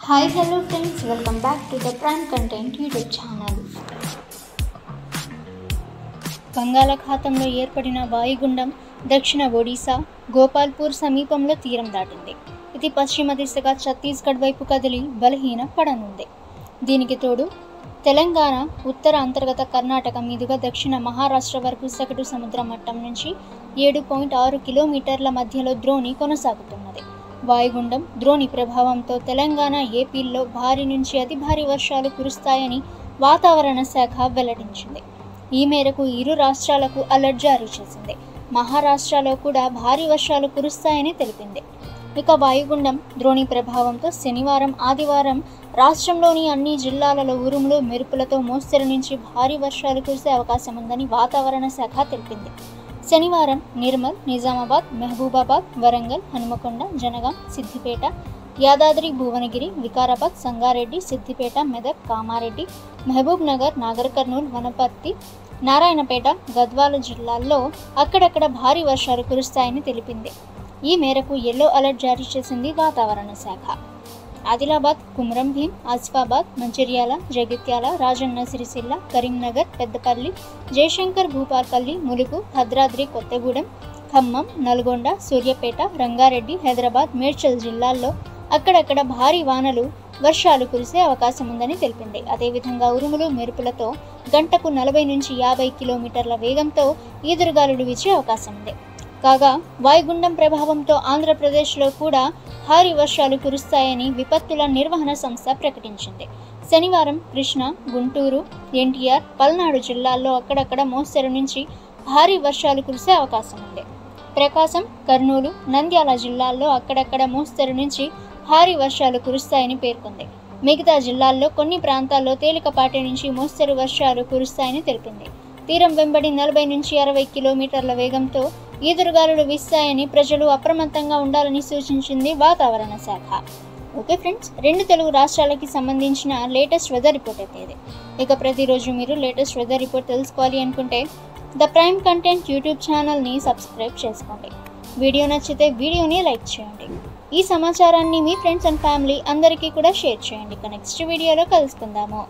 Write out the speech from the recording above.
Hi, hello friends, welcome back to the Prime Content YouTube channel. బంగాళాఖాతంలో ఏర్పడిన వాయుగుండం దక్షిణ ఒడిశా గోపాల్పూర్ సమీపంలో తీరం దాటింది. ఇది పశ్చిమ దిశగా ఛత్తీస్గఢ్ వైపు కదిలి బలహీన పడనుంది. దీనికి తోడు తెలంగాణ, ఉత్తర అంతర్గత కర్ణాటక మీదుగా దక్షిణ మహారాష్ట్ర వరకు సగటు సముద్ర మట్టం నుంచి 7.6 కిలోమీటర్ల మధ్యలో ద్రోణి కొనసాగుతున్నది. వాయుగుండం ద్రోణి ప్రభావంతో తెలంగాణ, ఏపీల్లో భారీ నుంచి అతి భారీ వర్షాలు కురుస్తాయని వాతావరణ శాఖ వెల్లడించింది. ఈ మేరకు ఇరు రాష్ట్రాలకు అలర్ట్ జారీ చేసింది. మహారాష్ట్రలో కూడా భారీ వర్షాలు కురుస్తాయని తెలిపింది. ఇక వాయుగుండం ద్రోణి ప్రభావంతో శనివారం, ఆదివారం రాష్ట్రంలోని అన్ని జిల్లాలలో ఉరుములు, మెరుపులతో మోస్తరు నుంచి భారీ వర్షాలు కురిసే అవకాశం ఉందని వాతావరణ శాఖ తెలిపింది. శనివారం నిర్మల్, నిజామాబాద్, మహబూబాబాద్, వరంగల్, హనుమకొండ, జనగాం, సిద్దిపేట, యాదాద్రి, భువనగిరి, వికారాబాద్, సంగారెడ్డి, సిద్దిపేట, మెదక్, కామారెడ్డి, మహబూబ్ నగర్, నాగర్ కర్నూల్, వనపర్తి, నారాయణపేట, గద్వాల జిల్లాల్లో అక్కడక్కడ భారీ వర్షాలు కురుస్తాయని తెలిపింది. ఈ మేరకు ఎల్లో అలర్ట్ జారీ చేసింది వాతావరణ శాఖ. ఆదిలాబాద్, కుమ్రం భీం, ఆసిఫాబాద్, మంచిర్యాల, జగిత్యాల, రాజన్న సిరిసిల్ల, కరీంనగర్, పెద్దపల్లి, జయశంకర్ భూపాల్పల్లి, ములుగు, భద్రాద్రి కొత్తగూడెం, ఖమ్మం, నల్గొండ, సూర్యాపేట, రంగారెడ్డి, హైదరాబాద్, మేడ్చల్ జిల్లాల్లో అక్కడక్కడ భారీ వానలు, వర్షాలు కురిసే అవకాశం ఉందని తెలిపింది. అదేవిధంగా ఉరుములు, మెరుపులతో గంటకు 40 నుంచి 50 కిలోమీటర్ల వేగంతో ఈదురుగాలులు వీచే అవకాశం ఉంది. కాగా వాయుగుండం ప్రభావంతో ఆంధ్రప్రదేశ్లో కూడా భారీ వర్షాలు కురుస్తాయని విపత్తుల నిర్వహణ సంస్థ ప్రకటించింది. శనివారం కృష్ణా, గుంటూరు, ఎన్టీఆర్, పల్నాడు జిల్లాల్లో అక్కడక్కడ మోస్తరు నుంచి భారీ వర్షాలు కురిసే అవకాశం ఉంది. ప్రకాశం, కర్నూలు, నంద్యాల జిల్లాల్లో అక్కడక్కడ మోస్తరు నుంచి భారీ వర్షాలు కురుస్తాయని పేర్కొంది. మిగతా జిల్లాల్లో కొన్ని ప్రాంతాల్లో తేలికపాటి నుంచి మోస్తరు వర్షాలు కురుస్తాయని తెలిపింది. తీరం వెంబడి 40 నుంచి 60 కిలోమీటర్ల వేగంతో ఈదురుగాలులు వీస్తాయని ప్రజలు అప్రమత్తంగా ఉండాలని సూచించింది వాతావరణ శాఖ. ఓకే ఫ్రెండ్స్, 2 తెలుగు రాష్ట్రాలకి సంబంధించిన లేటెస్ట్ వెదర్ రిపోర్ట్ అయితే ఇది. ఇక ప్రతిరోజు మీరు లేటెస్ట్ వెదర్ రిపోర్ట్ తెలుసుకోవాలి అనుకుంటే ద ప్రైమ్ కంటెంట్ యూట్యూబ్ ఛానల్ని సబ్స్క్రైబ్ చేసుకోండి. వీడియో నచ్చితే వీడియోని లైక్ చేయండి. ఈ సమాచారాన్ని మీ ఫ్రెండ్స్ అండ్ ఫ్యామిలీ అందరికీ కూడా షేర్ చేయండి. ఇక నెక్స్ట్ వీడియోలో కలుసుకుందాము.